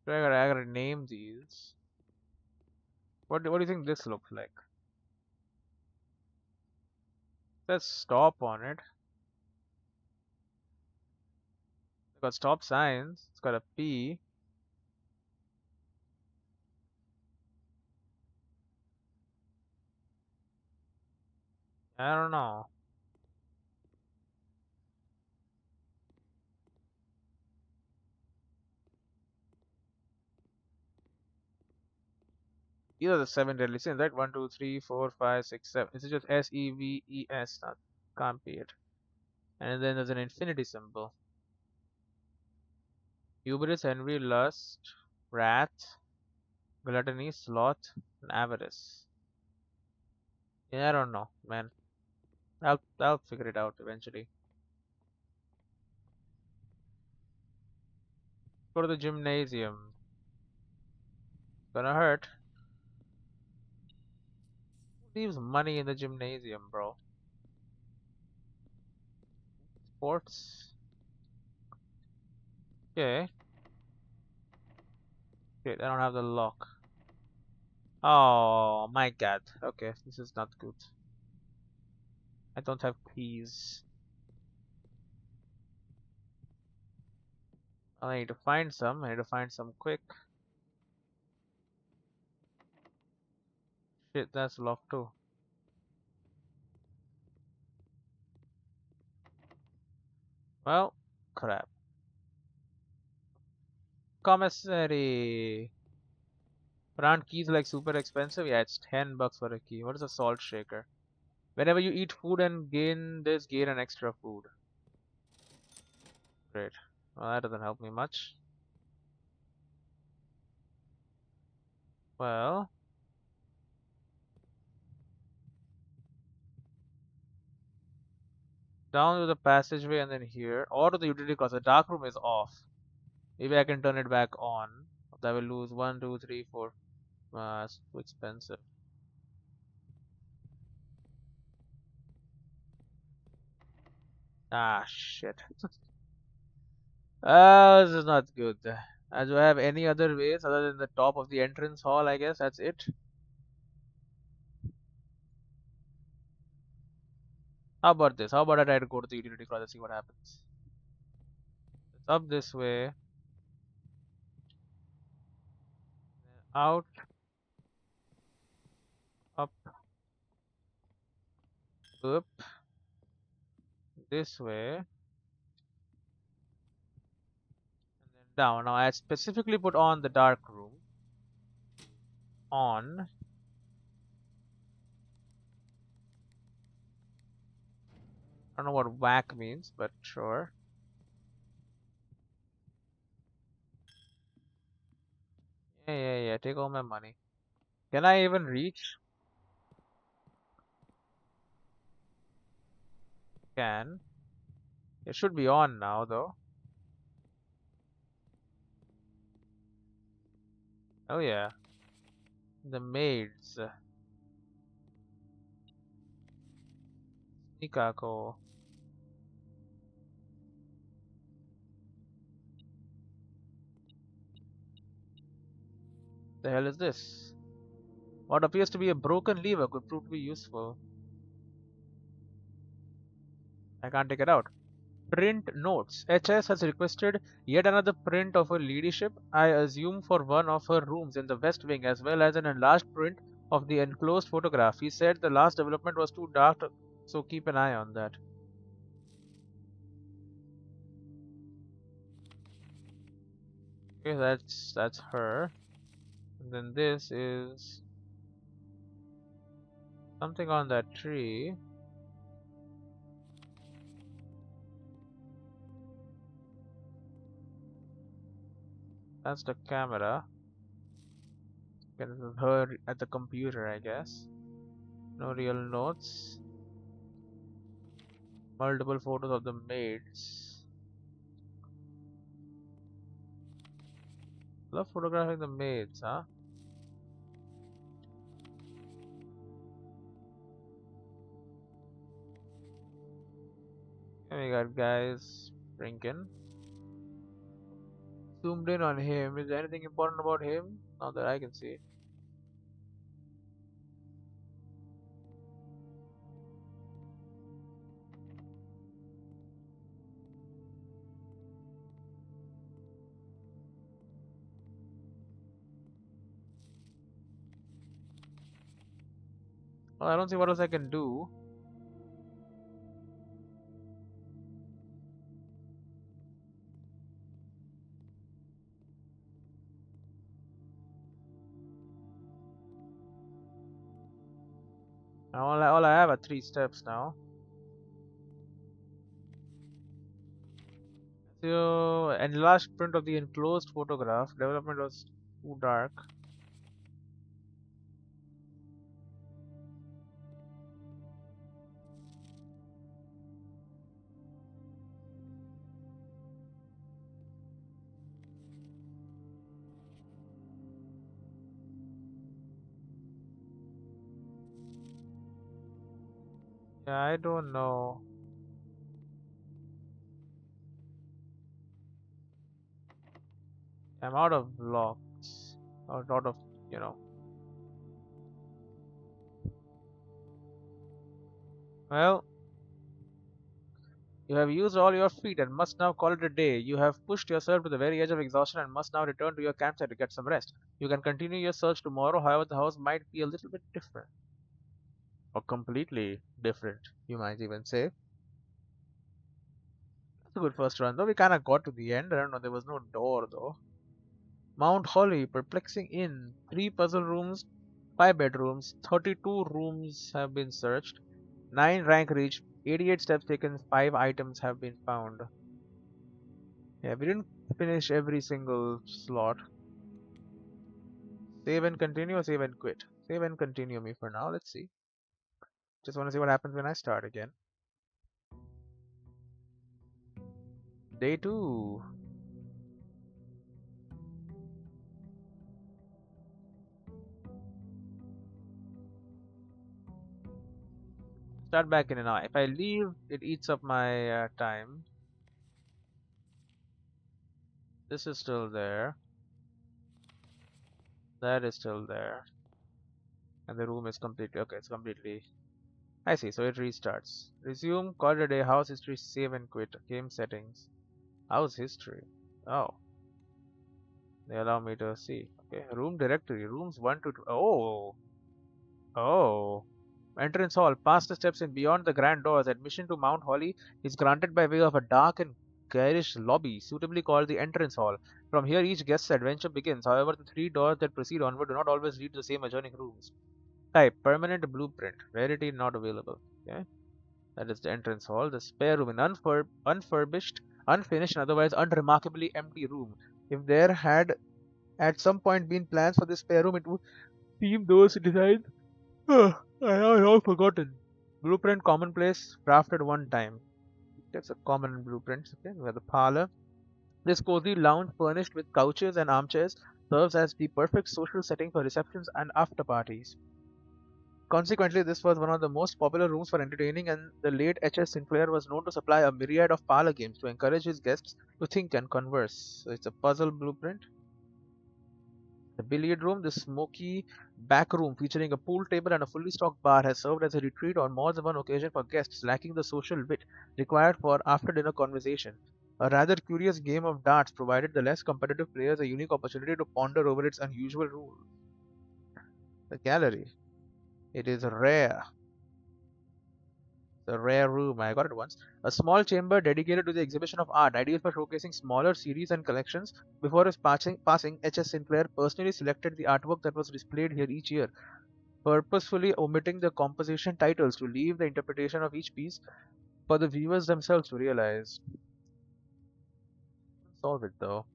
So I gotta name these. What do you think this looks like? Let's stop on it. It's got stop signs. It's got a P. I don't know. These are the seven deadly sins, right? One, two, three, four, five, six, seven. This is just Seves. Not can't be it. And then there's an infinity symbol. Hubris, envy, lust, wrath, gluttony, sloth, and avarice. Yeah, I don't know, man. I'll figure it out eventually. Go to the gymnasium. Gonna hurt. Leaves money in the gymnasium, bro. Sports. Okay. Okay, I don't have the lock. Oh my god. Okay, this is not good. I don't have keys. I need to find some. I need to find some quick. Shit, that's locked too. Well, crap. Commissary. But aren't keys like super expensive? Yeah, it's 10 bucks for a key. What is a salt shaker? Whenever you eat food and gain this, gain an extra food. Great. Well, that doesn't help me much. Well, down to the passageway and then here. Or to the utility closet. The dark room is off. Maybe I can turn it back on. I will lose one, two, three, four. It's too expensive. Ah, shit. This is not good. Do I have any other ways other than the top of the entrance hall? I guess that's it. How about this? How about I try to go to the utility closet, see what happens? It's up this way, out, up, up, this way, and then down. Now I specifically put on the dark room. On. I don't know what whack means, but sure. Yeah, yeah, yeah. Take all my money. Can I even reach? Can. It should be on now, though. Oh yeah. The maids. Nikako. The hell is this? What appears to be a broken lever could prove to be useful. I can't take it out. Print notes. HS has requested yet another print of her ladyship, I assume for one of her rooms in the West Wing, as well as an enlarged print of the enclosed photograph. He said the last development was too dark, so keep an eye on that. Okay, that's her. And then this is something on that tree. That's the camera. Okay, this is her at the computer, I guess. No real notes. Multiple photos of the maids. Love photographing the maids, huh? Here we got guys drinking. Zoomed in on him. Is there anything important about him? Not that I can see. Well, I don't see what else I can do. All I have are 3 steps now. So, enlarged print of the enclosed photograph. Development was too dark. Yeah, I don't know. I'm out of blocks. Or out of, you know. Well, you have used all your feet and must now call it a day. You have pushed yourself to the very edge of exhaustion and must now return to your campsite to get some rest. You can continue your search tomorrow, however, the house might be a little bit different. Or completely different, you might even say. It's a good first run, though. We kind of got to the end. I don't know, there was no door, though. Mount Holly, perplexing inn, 3 puzzle rooms, 5 bedrooms, 32 rooms have been searched, 9 rank reached, 88 steps taken, 5 items have been found. Yeah, we didn't finish every single slot. Save and continue or save and quit? Save and continue me for now. Let's see. Just want to see what happens when I start again. Day 2. Start back in an hour. If I leave, it eats up my time. This is still there. That is still there. And the room is completely okay. It's completely. I see. So it restarts. Resume. Call it a day. House history. Save and quit. Game settings. House history. Oh, they allow me to see. Okay. Room directory. Rooms 1 to 2. Oh. Oh. Entrance hall. Past the steps and beyond the grand doors. Admission to Mount Holly is granted by way of a dark and garish lobby, suitably called the entrance hall. From here, each guest's adventure begins. However, the 3 doors that proceed onward do not always lead to the same adjoining rooms. Type permanent blueprint. Rarity not available. Okay. That is the entrance hall. The spare room, an unfurbished, unfinished, and otherwise unremarkably empty room. If there had at some point been plans for this spare room, it would seem those designed. I have all forgotten. Blueprint commonplace, crafted one time. That's a common blueprint. Okay, we have the parlor. This cozy lounge furnished with couches and armchairs serves as the perfect social setting for receptions and after parties. Consequently, this was one of the most popular rooms for entertaining, and the late H.S. Sinclair was known to supply a myriad of parlor games to encourage his guests to think and converse. So it's a puzzle blueprint. The billiard room, the smoky back room featuring a pool table and a fully stocked bar, has served as a retreat on more than one occasion for guests lacking the social wit required for after dinner conversation. A rather curious game of darts provided the less competitive players a unique opportunity to ponder over its unusual rules. The gallery. It is rare. The rare room. I got it once. A small chamber dedicated to the exhibition of art, ideal for showcasing smaller series and collections. Before his passing, H.S. Sinclair personally selected the artwork that was displayed here each year, purposefully omitting the composition titles to leave the interpretation of each piece for the viewers themselves to realize. Solve it though.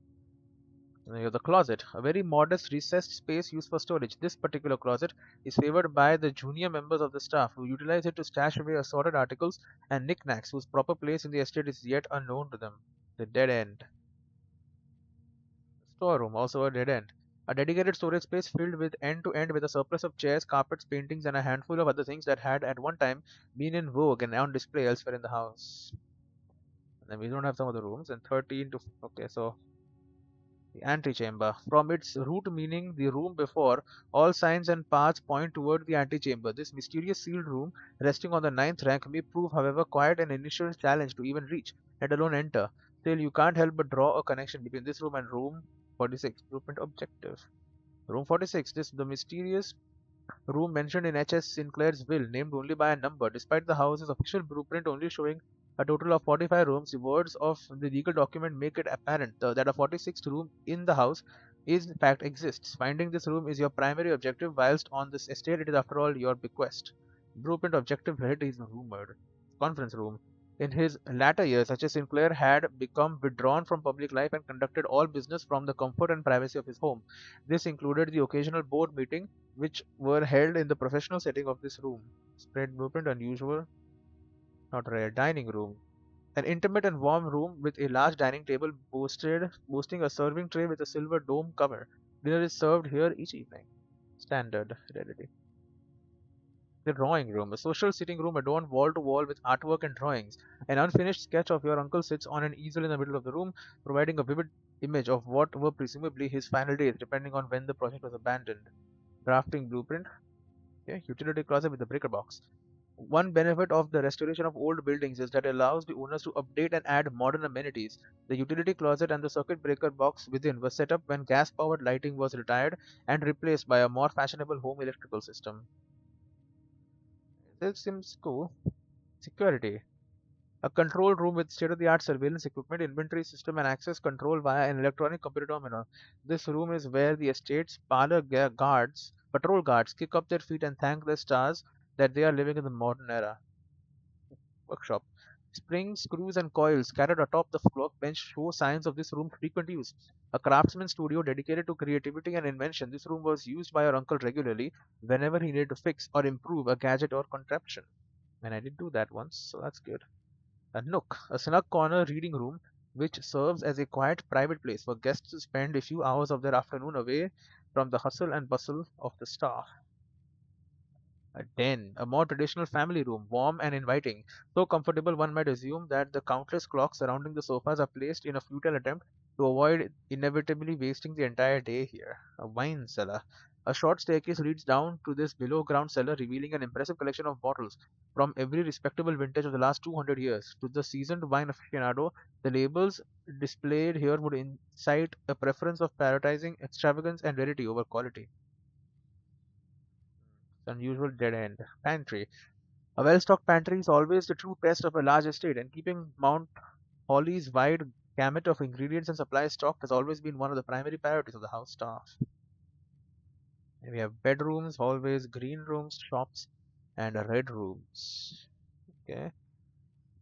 The closet, a very modest recessed space used for storage. This particular closet is favored by the junior members of the staff who utilize it to stash away assorted articles and knickknacks whose proper place in the estate is yet unknown to them. The dead end. Storeroom, also a dead end. A dedicated storage space filled with end to end with a surplus of chairs, carpets, paintings, and a handful of other things that had at one time been in vogue and on display elsewhere in the house. And then we don't have some of the rooms. And 13 to. Okay, so the antechamber. From its root meaning, the room before, all signs and paths point toward the antechamber. This mysterious sealed room, resting on the ninth rank, may prove, however, quite an initial challenge to even reach, let alone enter. Still, you can't help but draw a connection between this room and room 46. Blueprint objective. Room 46. This the mysterious room mentioned in H.S. Sinclair's will, named only by a number. Despite the house's official blueprint only showing a total of 45 rooms, the words of the legal document make it apparent that a 46th room in the house is in fact exists. Finding this room is your primary objective, whilst on this estate it is after all your bequest. Blueprint objective head is rumored. Conference room. In his latter years, H.S. Sinclair had become withdrawn from public life and conducted all business from the comfort and privacy of his home. This included the occasional board meeting which were held in the professional setting of this room. Spread blueprint, unusual, not rare. Dining room. An intimate and warm room with a large dining table boasting a serving tray with a silver dome cover. Dinner is served here each evening. Standard fidelity. The drawing room, a social sitting room adorned wall to wall with artwork and drawings. An unfinished sketch of your uncle sits on an easel in the middle of the room, providing a vivid image of what were presumably his final days, depending on when the project was abandoned. Drafting blueprint. Okay, utility closet with a breaker box. One benefit of the restoration of old buildings is that it allows the owners to update and add modern amenities. The utility closet and the circuit breaker box within were set up when gas powered lighting was retired and replaced by a more fashionable home electrical system. This seems cool. Security. A control room with state-of-the-art surveillance equipment, inventory system, and access control via an electronic computer terminal. This room is where the estate's patrol guards, kick up their feet and thank the stars that they are living in the modern era. Workshop. Springs, screws, and coils scattered atop the workbench show signs of this room's frequent use. A craftsman's studio dedicated to creativity and invention, this room was used by our uncle regularly whenever he needed to fix or improve a gadget or contraption. And I did do that once, so that's good. A nook, a snug corner reading room, which serves as a quiet private place for guests to spend a few hours of their afternoon away from the hustle and bustle of the staff. A den, a more traditional family room, warm and inviting, so comfortable one might assume that the countless clocks surrounding the sofas are placed in a futile attempt to avoid inevitably wasting the entire day here. A wine cellar. A short staircase leads down to this below ground cellar, revealing an impressive collection of bottles from every respectable vintage of the last 200 years. To the seasoned wine aficionado, the labels displayed here would incite a preference of prioritizing extravagance and rarity over quality. Unusual dead end. Pantry. A well-stocked pantry is always the true test of a large estate, and keeping Mount Holly's wide gamut of ingredients and supplies stocked has always been one of the primary priorities of the house staff. And we have bedrooms, hallways, green rooms, shops, and red rooms. Okay.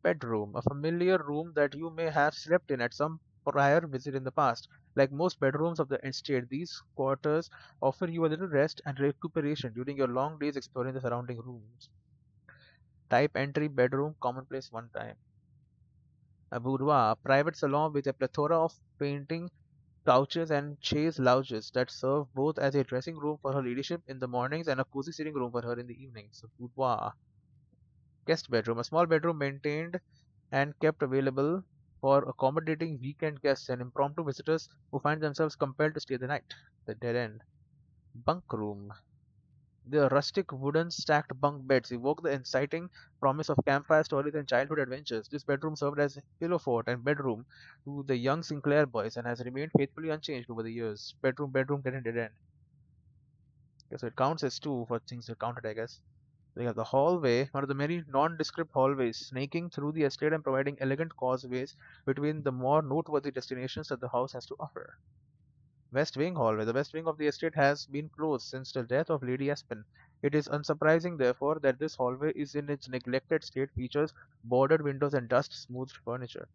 Bedroom, a familiar room that you may have slept in at some prior visit in the past. Like most bedrooms of the estate, these quarters offer you a little rest and recuperation during your long days exploring the surrounding rooms. Type entry bedroom, commonplace one time. A boudoir, a private salon with a plethora of painting, couches, and chaise lounges that serve both as a dressing room for her ladyship in the mornings and a cozy sitting room for her in the evenings. A boudoir. Guest bedroom, a small bedroom maintained and kept available for accommodating weekend guests and impromptu visitors who find themselves compelled to stay the night. The dead end. Bunk room. The rustic wooden stacked bunk beds evoke the inciting promise of campfire stories and childhood adventures. This bedroom served as pillow fort and bedroom to the young Sinclair boys and has remained faithfully unchanged over the years. Bedroom, dead end. Okay, so it counts as two for things that counted, I guess. We have the hallway, one of the many nondescript hallways, snaking through the estate and providing elegant causeways between the more noteworthy destinations that the house has to offer. West Wing Hallway. The west wing of the estate has been closed since the death of Lady Aspen. It is unsurprising, therefore, that this hallway is in its neglected state, features bordered windows and dust-smoothed furniture.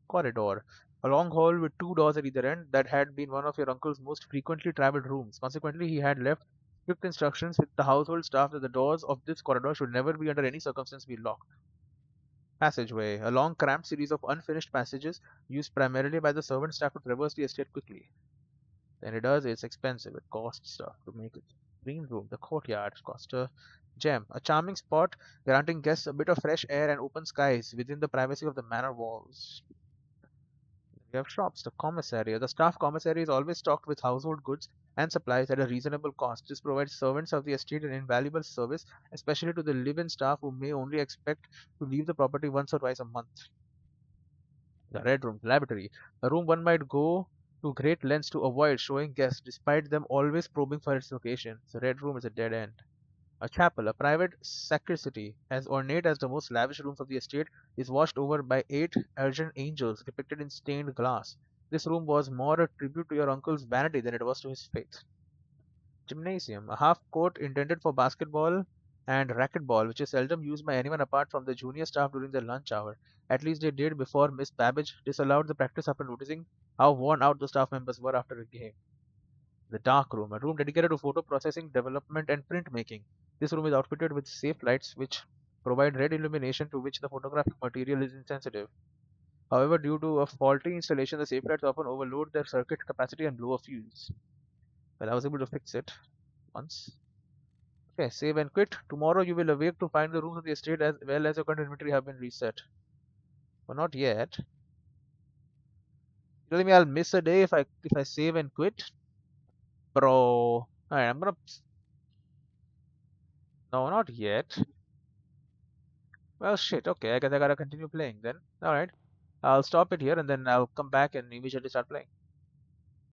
Corridor. A long hall with two doors at either end that had been one of your uncle's most frequently traveled rooms. Consequently, he had left strict instructions with the household staff that the doors of this corridor should never be under any circumstance be locked. Passageway. A long cramped series of unfinished passages used primarily by the servant staff to traverse the estate quickly. Then it does, it's expensive. It costs stuff to make it. Green room, the courtyard, cost a gem. A charming spot granting guests a bit of fresh air and open skies within the privacy of the manor walls. We have shops, the commissary. The staff commissary is always stocked with household goods and supplies at a reasonable cost. This provides servants of the estate an invaluable service, especially to the live-in staff who may only expect to leave the property once or twice a month. The red room, lavatory, a room one might go to great lengths to avoid showing guests, despite them always probing for its location. The red room is a dead end. A chapel, a private sacristy, as ornate as the most lavish rooms of the estate, is watched over by 8 urgent angels depicted in stained glass. This room was more a tribute to your uncle's vanity than it was to his faith. Gymnasium, a half court intended for basketball and racquetball, which is seldom used by anyone apart from the junior staff during their lunch hour. At least they did before Miss Babbage disallowed the practice after noticing how worn out the staff members were after a game. The dark room, a room dedicated to photo processing, development, and printmaking. This room is outfitted with safe lights which provide red illumination to which the photographic material is insensitive. However, due to a faulty installation, the safe lights often overload their circuit capacity and blow a fuse. Well, I was able to fix it once. Okay, save and quit. Tomorrow you will awake to find the rooms of the estate as well as your current inventory have been reset. But not yet. You telling me I'll miss a day if I save and quit? Bro. Alright, I'm gonna no, not yet. Well, shit. Okay, I guess I gotta continue playing then. All right, I'll stop it here and then I'll come back and immediately start playing.